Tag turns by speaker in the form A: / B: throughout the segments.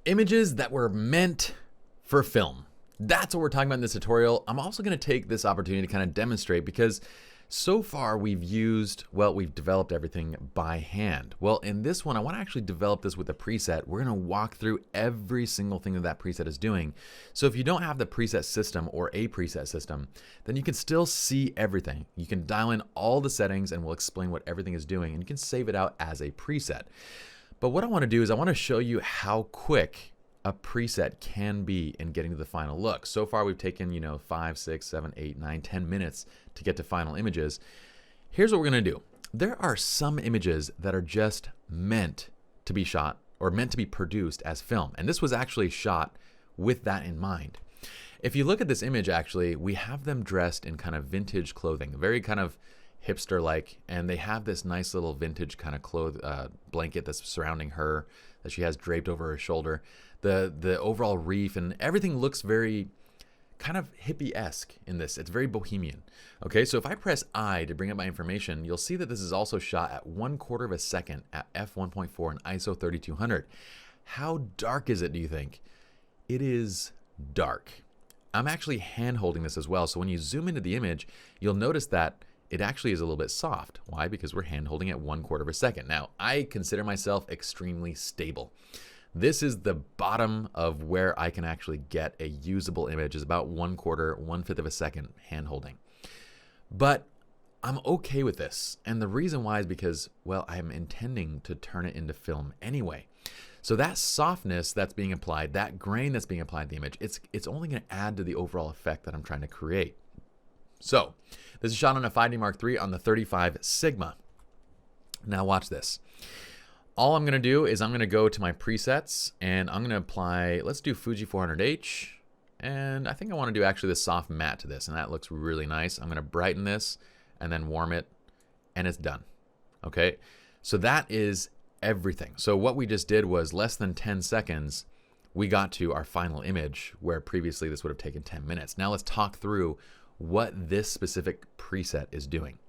A: Images that were meant for film. That's what we're talking about in this tutorial. I'm also going to take this opportunity to kind of demonstrate, because so far we've developed everything by hand. Well, in this one, I want to actually develop this with a preset. We're going to walk through every single thing that preset is doing. So if you don't have the preset system or a preset system, then you can still see everything. You can dial in all the settings and we'll explain what everything is doing, and you can save it out as a preset. But what I want to do is I want to show you how quick a preset can be in getting to the final look. So far we've taken 5, 6, 7, 8, 9, 10 minutes to get to final images. Here's what we're going to do. There are some images that are just meant to be shot or meant to be produced as film, and this was actually shot with that in mind. If you look at this image, actually we have them dressed in kind of vintage clothing, very kind of hipster like, and they have this nice little vintage kind of blanket that's surrounding her that she has draped over her shoulder. The overall reef and everything looks very kind of hippie-esque in this. It's very bohemian. Okay, so if I press I to bring up my information, you'll see that this is also shot at 1/4 of a second at f1.4 and ISO 3200. How dark is it, do you think? It is dark. I'm actually hand holding this as well, so when you zoom into the image, you'll notice that it actually is a little bit soft. Why? Because we're hand holding at 1/4 of a second. Now, I consider myself extremely stable. This is the bottom of where I can actually get a usable image, is about 1/4, 1/5 of a second hand holding. But I'm okay with this. And the reason why is because, well, I am intending to turn it into film anyway. So that softness that's being applied, that grain that's being applied to the image, it's only going to add to the overall effect that I'm trying to create. So this is shot on a 5D Mark III on the 35 Sigma. Now watch this. All I'm going to do is I'm going to go to my presets and I'm going to apply, let's do Fuji 400H. And I think I want to do actually the soft matte to this, and that looks really nice. I'm going to brighten this and then warm it, and it's done. Okay, so that is everything. So what we just did was less than 10 seconds, we got to our final image, where previously this would have taken 10 minutes. Now let's talk through what this specific preset is doing.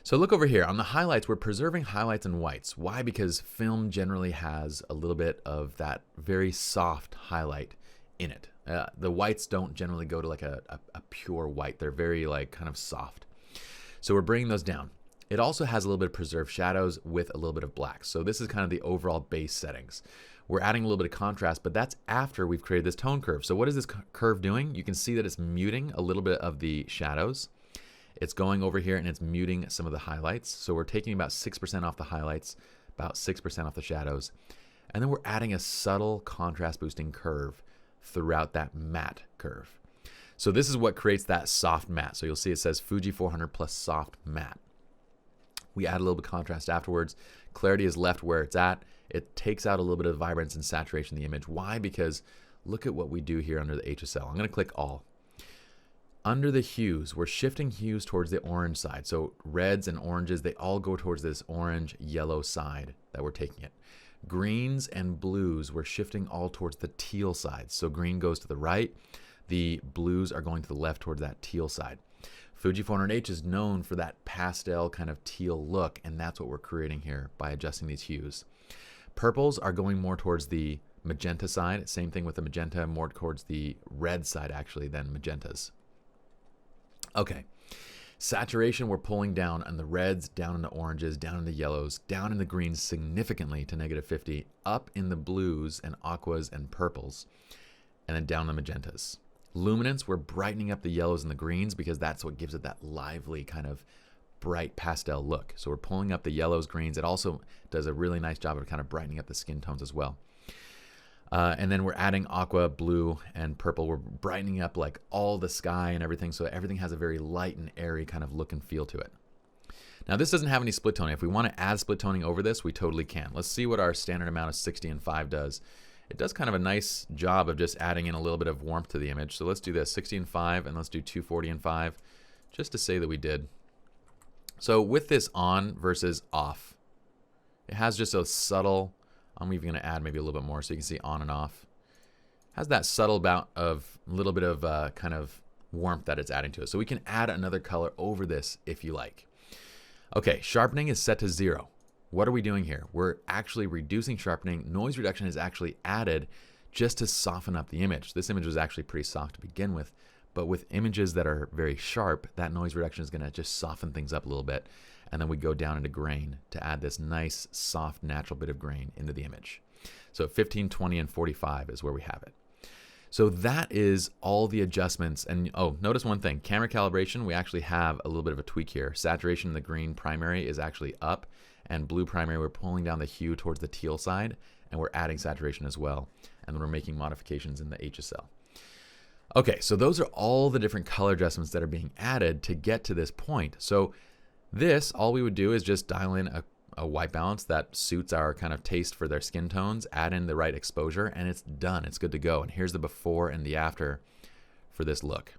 A: So look over here on the highlights. We're preserving highlights and whites. Why? Because film generally has a little bit of that very soft highlight in it. The whites don't generally go to like a pure white. They're very like kind of soft. So we're bringing those down. It also has a little bit of preserved shadows with a little bit of black. So this is kind of the overall base settings. We're adding a little bit of contrast, but that's after we've created this tone curve. So what is this curve doing? You can see that it's muting a little bit of the shadows. It's going over here and it's muting some of the highlights. So we're taking about 6% off the highlights, about 6% off the shadows. And then we're adding a subtle contrast boosting curve throughout that matte curve. So this is what creates that soft matte. So you'll see it says Fuji 400 plus soft matte. We add a little bit of contrast afterwards. Clarity is left where it's at. It takes out a little bit of vibrance and saturation in the image. Why? Because look at what we do here under the HSL. I'm going to click all. Under the hues, we're shifting hues towards the orange side. So reds and oranges, they all go towards this orange yellow side that we're taking it. Greens and blues, we're shifting all towards the teal side. So green goes to the right. The blues are going to the left towards that teal side. Fuji 400H is known for that pastel kind of teal look, and that's what we're creating here by adjusting these hues. Purples are going more towards the magenta side. Same thing with the magenta, more towards the red side actually than magentas. Okay, saturation we're pulling down on the reds, down in the oranges, down in the yellows, down in the greens significantly to -50, up in the blues and aquas and purples, and then down the magentas. Luminance, we're brightening up the yellows and the greens because that's what gives it that lively kind of bright pastel look. So we're pulling up the yellows, greens. It also does a really nice job of kind of brightening up the skin tones as well. And then we're adding aqua, blue, and purple. We're brightening up like all the sky and everything, so everything has a very light and airy kind of look and feel to it. Now this doesn't have any split toning. If we want to add split toning over this, we totally can. Let's see what our standard amount of 60 and 5 does. It does kind of a nice job of just adding in a little bit of warmth to the image. So let's do this, 60 and 5, and let's do 240 and 5, just to say that we did. So with this on versus off, it has just a subtle, I'm even going to add maybe a little bit more so you can see on and off. Has that subtle bout of a little bit of kind of warmth that it's adding to it. So we can add another color over this if you like. Okay, sharpening is set to 0. What are we doing here? We're actually reducing sharpening. Noise reduction is actually added just to soften up the image. This image was actually pretty soft to begin with, but with images that are very sharp, that noise reduction is going to just soften things up a little bit. And then we go down into grain to add this nice, soft, natural bit of grain into the image. So 15, 20, and 45 is where we have it. So that is all the adjustments. And oh, notice one thing, camera calibration, we actually have a little bit of a tweak here. Saturation in the green primary is actually up, and blue primary, we're pulling down the hue towards the teal side, and we're adding saturation as well. And then we're making modifications in the HSL. Okay, so those are all the different color adjustments that are being added to get to this point. So this, all we would do is just dial in a white balance that suits our kind of taste for their skin tones, add in the right exposure, and it's done. It's good to go. And here's the before and the after for this look.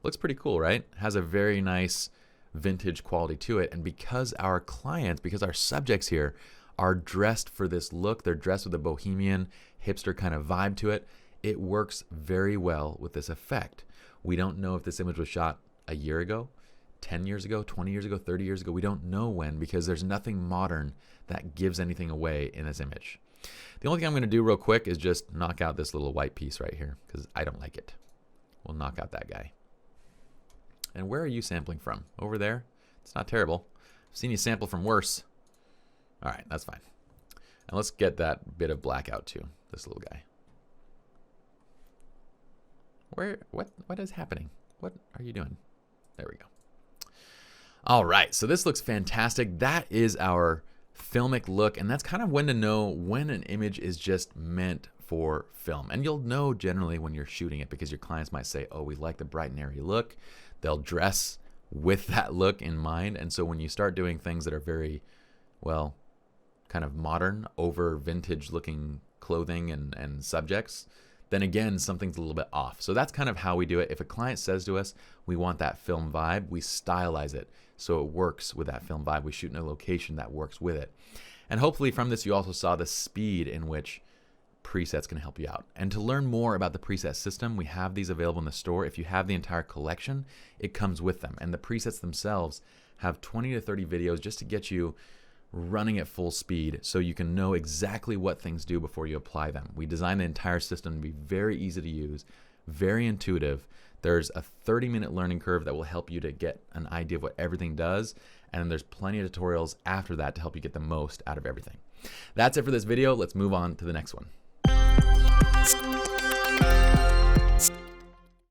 A: Looks pretty cool, right? Has a very nice vintage quality to it. And because our clients, because our subjects here are dressed for this look, they're dressed with a bohemian, hipster kind of vibe to it, it works very well with this effect. We don't know if this image was shot a year ago, 10 years ago, 20 years ago, 30 years ago. We don't know when, because there's nothing modern that gives anything away in this image. The only thing I'm going to do real quick is just knock out this little white piece right here, because I don't like it. We'll knock out that guy. And where are you sampling from? Over there? It's not terrible. I've seen you sample from worse. All right, that's fine. And let's get that bit of black out too, this little guy. What is happening? What are you doing? There we go. All right, so this looks fantastic. That is our filmic look, and that's kind of when to know when an image is just meant for film. And you'll know generally when you're shooting it, because your clients might say, oh, we like the bright and airy look. They'll dress with that look in mind. And so when you start doing things that are very, well, kind of modern, over vintage looking clothing and subjects, then again, something's a little bit off. So that's kind of how we do it. If a client says to us, we want that film vibe, we stylize it so it works with that film vibe. We shoot in a location that works with it. And hopefully from this, you also saw the speed in which presets can help you out. And to learn more about the preset system, we have these available in the store. If you have the entire collection, it comes with them. And the presets themselves have 20 to 30 videos just to get you running at full speed so you can know exactly what things do before you apply them. We designed the entire system to be very easy to use, very intuitive. There's a 30-minute learning curve that will help you to get an idea of what everything does, and there's plenty of tutorials after that to help you get the most out of everything. That's it for this video. Let's move on to the next one.